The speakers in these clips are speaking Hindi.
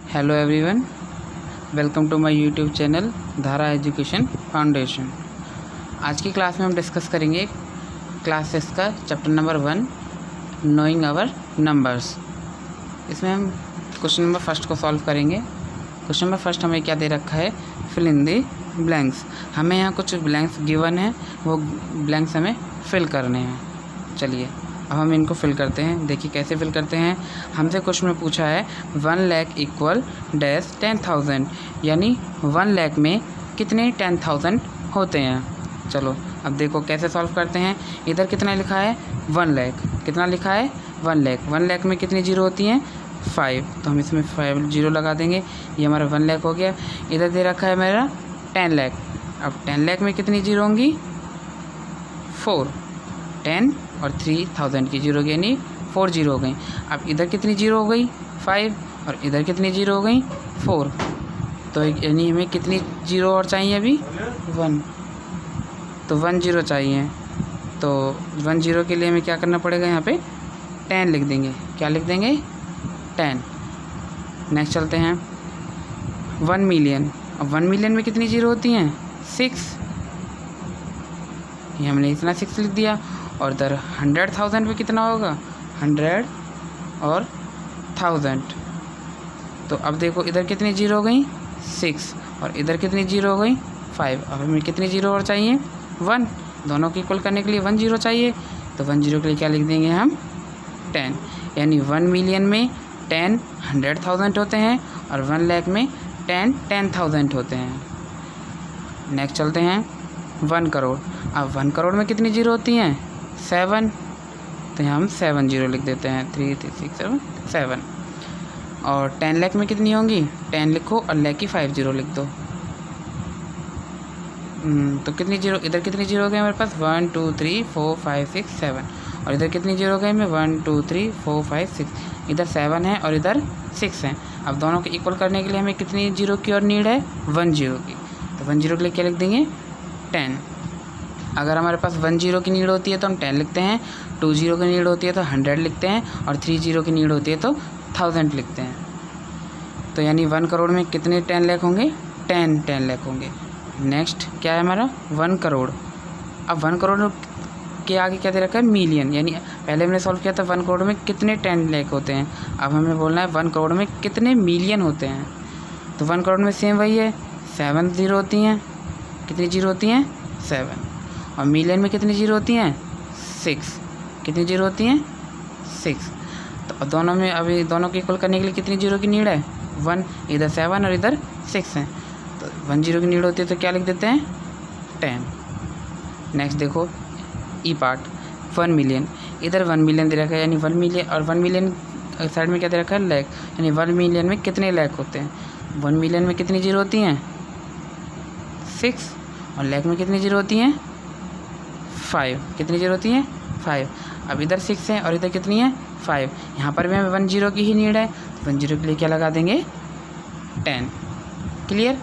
Hello everyone, welcome to my YouTube channel Dhara education foundation. आज की क्लास में हम डिस्कस करेंगे क्लास 6 का chapter number 1 knowing our numbers. इसमें हम क्वेश्चन नंबर फर्स्ट को सॉल्व करेंगे। क्वेश्चन नंबर फर्स्ट हमें क्या दे रखा है, फिल इन दी ब्लैंक्स। हमें यहाँ कुछ ब्लैंक्स गिवन है, वो ब्लैंक्स हमें फिल करने हैं। चलिए अब हम इनको फिल करते हैं। देखिए कैसे फिल करते हैं। हमसे क्वेश्चन में पूछा है 1 लाख इक्वल डैश 10,000, यानी 1 लाख में कितने 10,000 होते हैं। चलो अब देखो कैसे सॉल्व करते हैं। इधर कितना लिखा है 1 लाख, कितना लिखा है 1 लाख। 1 लाख में कितनी जीरो होती हैं 5, तो हम इसमें 5 जीरो लगा देंगे। ये हमारा 1 लाख हो गया। इधर दे रखा है मेरा 10 लाख। अब 10 लाख में कितनी जीरो होंगी 4, 10 और 3,000 की जीरो होगी, यानी 4 जीरो हो गई। अब इधर कितनी जीरो हो गई 5, और इधर कितनी जीरो हो गई 4, तो यानी हमें कितनी जीरो और चाहिए अभी 1, तो 1 जीरो चाहिए। तो 1 जीरो के लिए हमें क्या करना पड़ेगा, यहाँ पे 10 लिख देंगे। क्या लिख देंगे 10। नेक्स्ट चलते हैं 1 मिलियन। अब 1 मिलियन में कितनी जीरो होती हैं 6, ये हमने इतना 6 लिख दिया। और इधर 100,000 पे कितना होगा 100 और 1000, तो अब देखो इधर कितनी जीरो हो गई 6, और इधर कितनी जीरो हो गई 5। अब हमें कितनी जीरो और चाहिए 1, दोनों को इक्वल करने के लिए 1 जीरो चाहिए। तो 1 जीरो के लिए क्या लिख देंगे हम 10, यानी 1 मिलियन में 10 100,000 होते हैं, और 1 लाख में 10 10,000 होते हैं। नेक्स्ट चलते हैं 1 करोड़। अब 1 करोड़ में कितनी जीरो होती हैं 7, तो यहाँ हम 7 जीरो लिख देते हैं, 3 3 6 7 7। और 10 लाख में कितनी होंगी 10 लिखो और लाख की 5 जीरो लिख दो। तो कितनी जीरो, इधर कितनी जीरो हो गई हमारे पास 1 2 3 4 5 6 7, और इधर कितनी जीरो हो गई हमें 1 2 3 4 5 6। इधर 7 है और इधर 6 है। अब दोनों को इक्वल करने के लिए हमें कितनी जीरो की और नीड है 1 जीरो की। तो 1 जीरो के लिए क्या लिख देंगे 10। अगर हमारे पास 1 जीरो की नीड होती है तो हम 10 लिखते हैं, 2 जीरो की नीड होती है तो 100 लिखते हैं, और 3 जीरो की नीड होती है तो 1000 लिखते हैं। तो यानी 1 करोड़ में कितने 10 लाख होंगे 10 लाख होंगे। नेक्स्ट क्या है हमारा 1 करोड़। अब 1 करोड़ के आगे क्या दे रखा है मिलियन, यानी पहले हमने सॉल्व किया था 1 करोड़ में कितने 10 लाख होते हैं। अब हमें बोलना है 1 करोड़ में कितने मिलियन होते हैं। तो 1 करोड़ में सेम वही है, 7 जीरो होती हैं। कितनी जीरो होती हैं 7, और मिलियन में कितनी जीरो होती हैं 6। कितनी जीरो होती हैं 6। तो दोनों में अभी दोनों को इक्वल करने के लिए कितनी जीरो की नीड है 1, इधर 7 और इधर 6 है। तो 1 जीरो की नीड होती है तो क्या लिख देते हैं 10। नेक्स्ट देखो ई पार्ट 1 मिलियन। इधर 1 मिलियन दे रखा है, यानी 1 मिलियन, और 1 मिलियन साइड में क्या दे रखा है लाख, यानी 1 मिलियन में कितने लाख होते हैं। 1 मिलियन में कितनी जीरो होती हैं 6, और लाख में कितनी जीरो होती हैं 5। कितनी जीरो होती हैं 5। अब इधर 6 है और इधर कितनी है 5। यहाँ पर भी हमें 1 जीरो की ही नीड है, तो 1 जीरो के लिए क्या लगा देंगे 10। क्लियर।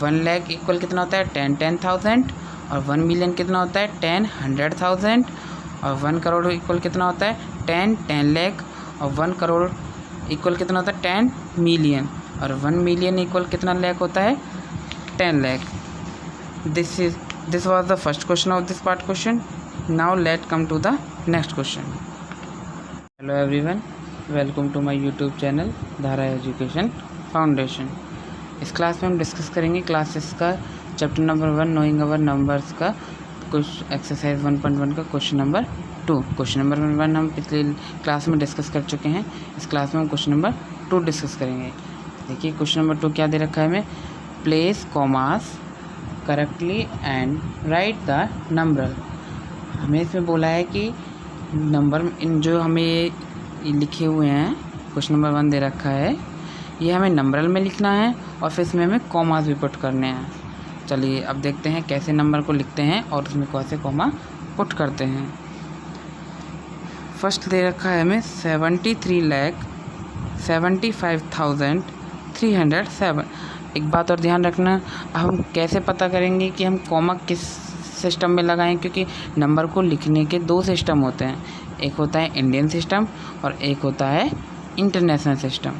1 लाख इक्वल कितना होता है 10 10,000, और 1 मिलियन कितना होता है 10 100,000, और 1 करोड़ इक्वल कितना होता है 10 10 लाख, और 1 करोड़ इक्वल कितना होता है 10 मिलियन, और 1 मिलियन इक्वल कितना लाख होता है 10 lakh. This was the first question of this part question. Now let's come to the next question. Hello everyone, welcome to my YouTube channel Dhara education foundation. इस क्लास में हम डिस्कस करेंगे क्लास 6 का chapter number 1 knowing our numbers का कुछ एक्सरसाइज 1.1 का क्वेश्चन नंबर 2। क्वेश्चन नंबर 1 हम पिछले क्लास में डिस्कस कर चुके हैं। इस क्लास में हम क्वेश्चन नंबर 2 डिस्कस करेंगे। देखिए क्वेश्चन नंबर 2 क्या दे रखा है हमें, place commas correctly and right the number. हमें इसमें बोला है कि नंबर इन जो हमें लिखे हुए हैं क्वेश्चन नंबर 1 दे रखा है, ये हमें नंबरल में लिखना है, और फिर इसमें हमें कॉमास भी पुट करने हैं। चलिए अब देखते हैं कैसे नंबर को लिखते हैं और उसमें कैसे कॉमा पुट करते हैं। फर्स्ट दे रखा है हमें 73,75,307। एक बात और ध्यान रखना, अब हम कैसे पता करेंगे कि हम कॉमा किस सिस्टम में लगाएं, क्योंकि नंबर को लिखने के 2 सिस्टम होते हैं, एक होता है इंडियन सिस्टम और एक होता है इंटरनेशनल सिस्टम।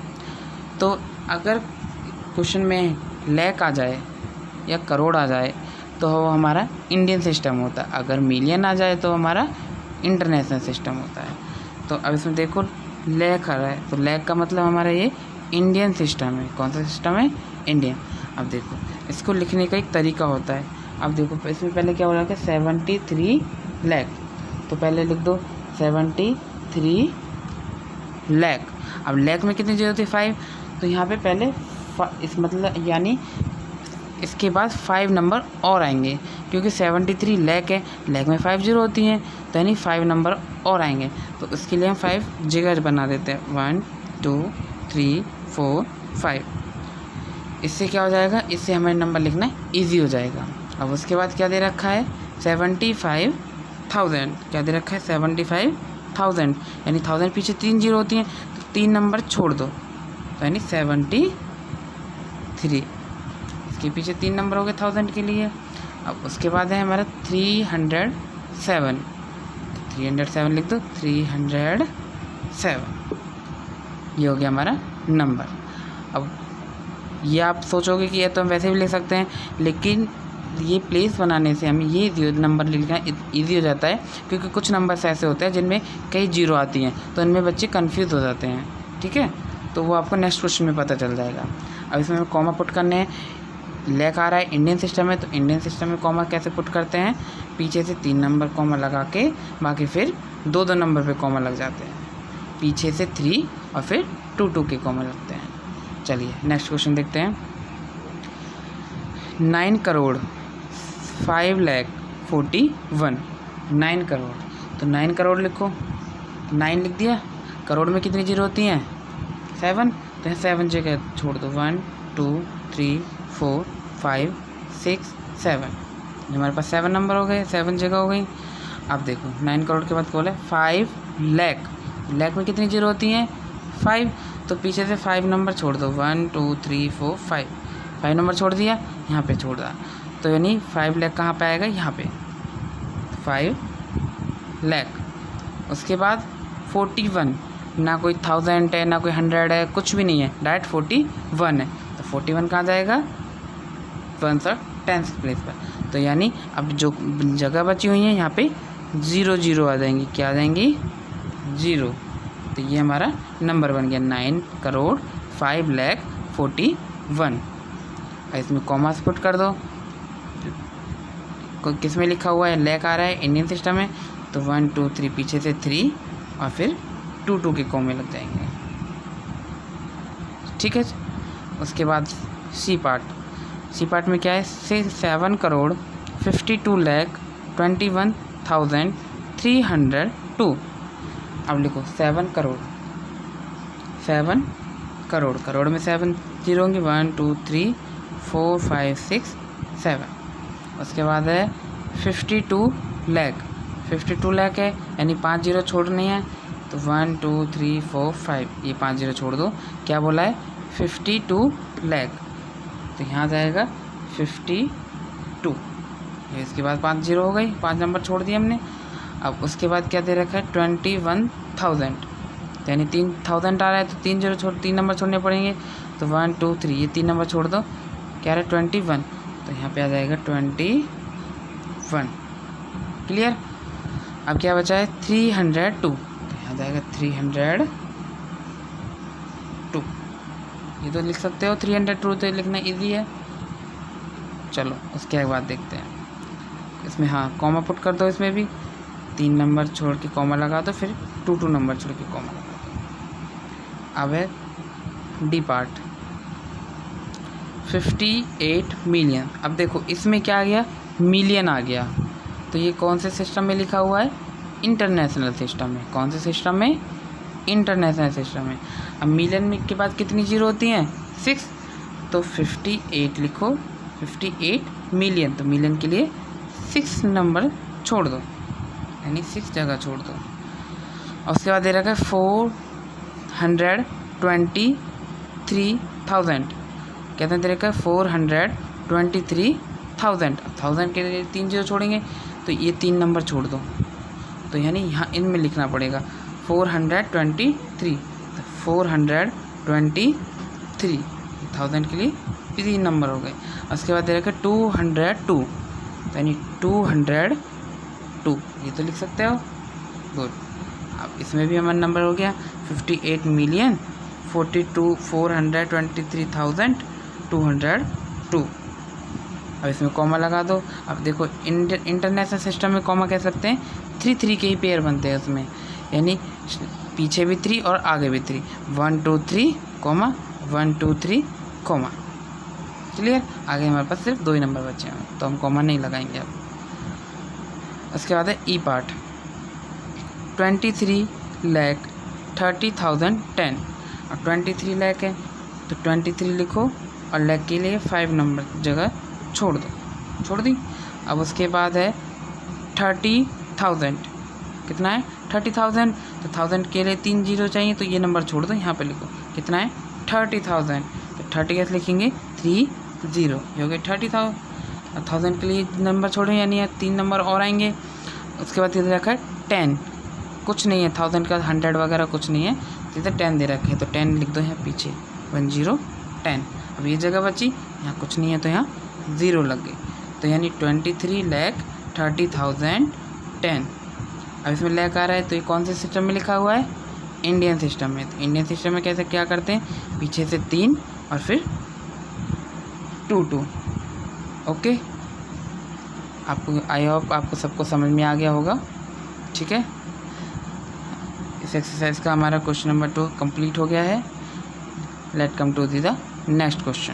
तो अगर क्वेश्चन में लाख आ जाए या करोड़ आ जाए तो वो हमारा इंडियन सिस्टम होता है, अगर मिलियन आ जाए तो हमारा इंटरनेशनल सिस्टम होता है। तो अब इसमें देखो लाख आ रहा है, तो लाख का मतलब हमारा ये इंडियन सिस्टम है। कौन सा सिस्टम है? इंडियन। अब देखो इसको लिखने का एक तरीका होता है। अब देखो इसमें पहले क्या हो रहा है, 73 लाख, तो पहले लिख दो 73 लाख। अब लाख में कितनी जीरो थी? 5, तो यहाँ पे पहले इस मतलब यानी इसके बाद 5 नंबर और आएंगे, क्योंकि 73 लाख है, लाख में 5 जीरो होती हैं, तो यानी 5 नंबर और आएंगे। तो उसके लिए हम 5 जगह बना देते हैं, 1 2 3 4 5। इससे क्या हो जाएगा, इससे हमें नंबर लिखना ईजी हो जाएगा। अब उसके बाद क्या दे रखा है? 75,000। क्या दे रखा है? 75,000, यानी 1000 पीछे 3 जीरो होती हैं, तो 3 नंबर छोड़ दो, तो यानी 73। इसके पीछे 3 नंबर हो गए 1000 के लिए। अब उसके बाद है हमारा 307, 307 लिख दो, 307, ये हो गया हमारा नंबर। अब ये आप सोचोगे कि ये तो हम वैसे भी लिख सकते हैं, लेकिन ये प्लेस बनाने से हमें ये नंबर लिखना ईजी हो जाता है, क्योंकि कुछ नंबर्स ऐसे होते हैं जिनमें कई जीरो आती हैं, तो इनमें बच्चे कंफ्यूज हो जाते हैं। ठीक है, तो वो आपको नेक्स्ट क्वेश्चन में पता चल जाएगा। अब इसमें कॉमा पुट करने हैं। लाख आ रहा है, इंडियन सिस्टम है, तो इंडियन सिस्टम में कॉमा कैसे पुट करते हैं? पीछे से 3 नंबर कॉमा लगा के, बाकी फिर 2 नंबर पे कॉमा लग जाते हैं, पीछे से 3 और फिर 2 के कॉमा लगते हैं। चलिए नेक्स्ट क्वेश्चन देखते हैं। 9 करोड़ 5,41,000, 9 करोड़, तो 9 करोड़ लिखो, 9 लिख दिया। करोड़ में कितनी जीरो होती हैं? 7, तो 7 जगह छोड़ दो, 1 2 3 4 5 6 7, हमारे पास 7 नंबर हो गए, 7 जगह हो गई। अब देखो 9 करोड़ के बाद बोला 5 लाख, लाख में कितनी जीरो होती हैं? 5, तो पीछे से 5 नंबर छोड़ दो, 1 2 3 4 5, 5 नंबर छोड़ दिया, यहाँ पे छोड़ दिया, तो यानी 5 लाख कहाँ पे आएगा? यहाँ पे 5 लाख। उसके बाद 41, ना कोई 1000 है, ना कोई 100 है, कुछ भी नहीं है, डायरेक्ट 41 है, तो 41 कहाँ जाएगा? 1 और 10 प्लेस पर, तो यानी अब जो जगह बची हुई है यहाँ पे 0 0 आ जाएंगी। क्या आ जाएंगी? 0। तो ये हमारा नंबर बन गया 9 करोड़ 5,41,000। इसमें कॉमा पुट कर दो, किस में लिखा हुआ है? लाख आ रहा है, इंडियन सिस्टम है, तो 1 2 3 पीछे से 3 और फिर 2 के कॉमे लग जाएंगे। ठीक है, उसके बाद सी पार्ट में क्या है? 7 करोड़ 52,21,302। अब लिखो 7 करोड़, करोड़ में 7 जीरो होंगे, 1 2 3 4 5 6 7। उसके बाद है 52 लाख, 52 लाख है, यानी 5 जीरो छोड़नी है, तो 1 2 3 4 5, ये 5 जीरो छोड़ दो। क्या बोला है? 52 लाख, तो यहाँ जाएगा 52, ये इसके बाद 5 जीरो हो गई, 5 नंबर छोड़ दिए हमने। अब उसके बाद क्या दे रखा है? 21,000, यानी 3,000 आ रहा है, तो 3 नंबर छोड़ने पड़ेंगे, तो 1 2 3, ये 3 नंबर छोड़ दो, क्या रहा है? 21, तो यहाँ पे आ जाएगा 21। क्लियर? अब क्या बचा है? 302, तो यहाँ जाएगा 302। ये तो लिख सकते हो 302, तो लिखना इजी है। चलो उसके बाद देखते हैं इसमें। हाँ, कॉमा पुट कर दो, इसमें भी 3 नंबर छोड़ के कॉमा लगा दो, फिर 2 नंबर छोड़ के कॉमा लगा दो। अब है डी पार्ट, 58 मिलियन। अब देखो इसमें क्या आ गया? मिलियन आ गया, तो ये कौन से सिस्टम में लिखा हुआ है? इंटरनेशनल सिस्टम में। कौन से सिस्टम में? इंटरनेशनल सिस्टम में। अब मिलियन में के बाद कितनी जीरो होती हैं? 6, तो 58 लिखो, 58 मिलियन, तो मिलियन के लिए 6 नंबर छोड़ दो, यानी 6 जगह छोड़ दो। और उसके बाद दे रखा है 423,000, कहते हैं दे रखा है 423,000, 1000 के लिए 3 जीरो छोड़ेंगे, तो ये 3 नंबर छोड़ दो, तो यानी यहाँ इनमें लिखना पड़ेगा 423, तो 423 1000 के लिए 3 नंबर हो गए। उसके बाद दे रखा है 202, यानी 202, ये तो लिख सकते हो। गुड। अब इसमें भी हमारा नंबर हो गया 58,42,423,202। अब इसमें कॉमा लगा दो। अब देखो इंटरनेशनल सिस्टम में कॉमा कह सकते हैं 3 के ही पेयर बनते हैं उसमें, यानी पीछे भी 3 और आगे भी 3, 1 2 3 कॉमा 1 2 3 कॉमा। क्लियर। आगे हमारे पास सिर्फ 2 ही नंबर बचे हैं तो हम कॉमा नहीं लगाएंगे अब। उसके बाद है ई पार्ट 23,30,10। और 23 लाख है तो 23 लिखो और लाख के लिए 5 नंबर जगह छोड़ दो, छोड़ दी। अब उसके बाद है 30,000, कितना है 30,000, तो 1000 के लिए 3 जीरो चाहिए तो ये नंबर छोड़ दो, यहाँ पे लिखो कितना है 30,000। तो 30 कैसे लिखेंगे 3 0, ये हो गया 30,000। 1000 के लिए नंबर छोड़ें यानी 3 नंबर और आएंगे। उसके बाद इधर रखा है 10, कुछ नहीं है 1000 का 100 वगैरह कुछ नहीं है, इधर 10 दे रखे हैं तो 10 लिख दो यहाँ पीछे 10 10। अब ये जगह बची, यहाँ कुछ नहीं है तो यहाँ 0 लग गए, तो यानी 23,30,10। अब इसमें लैक आ रहा है तो ये कौन से सिस्टम में लिखा हुआ है, इंडियन सिस्टम में। तो इंडियन सिस्टम में कैसे क्या करते हैं, पीछे से 3 और फिर 2 2। ओके, आपको आई होप आपको सबको समझ में आ गया होगा। ठीक है, इस एक्सरसाइज का हमारा क्वेश्चन नंबर 2 कंप्लीट हो गया है। Let come to the next question.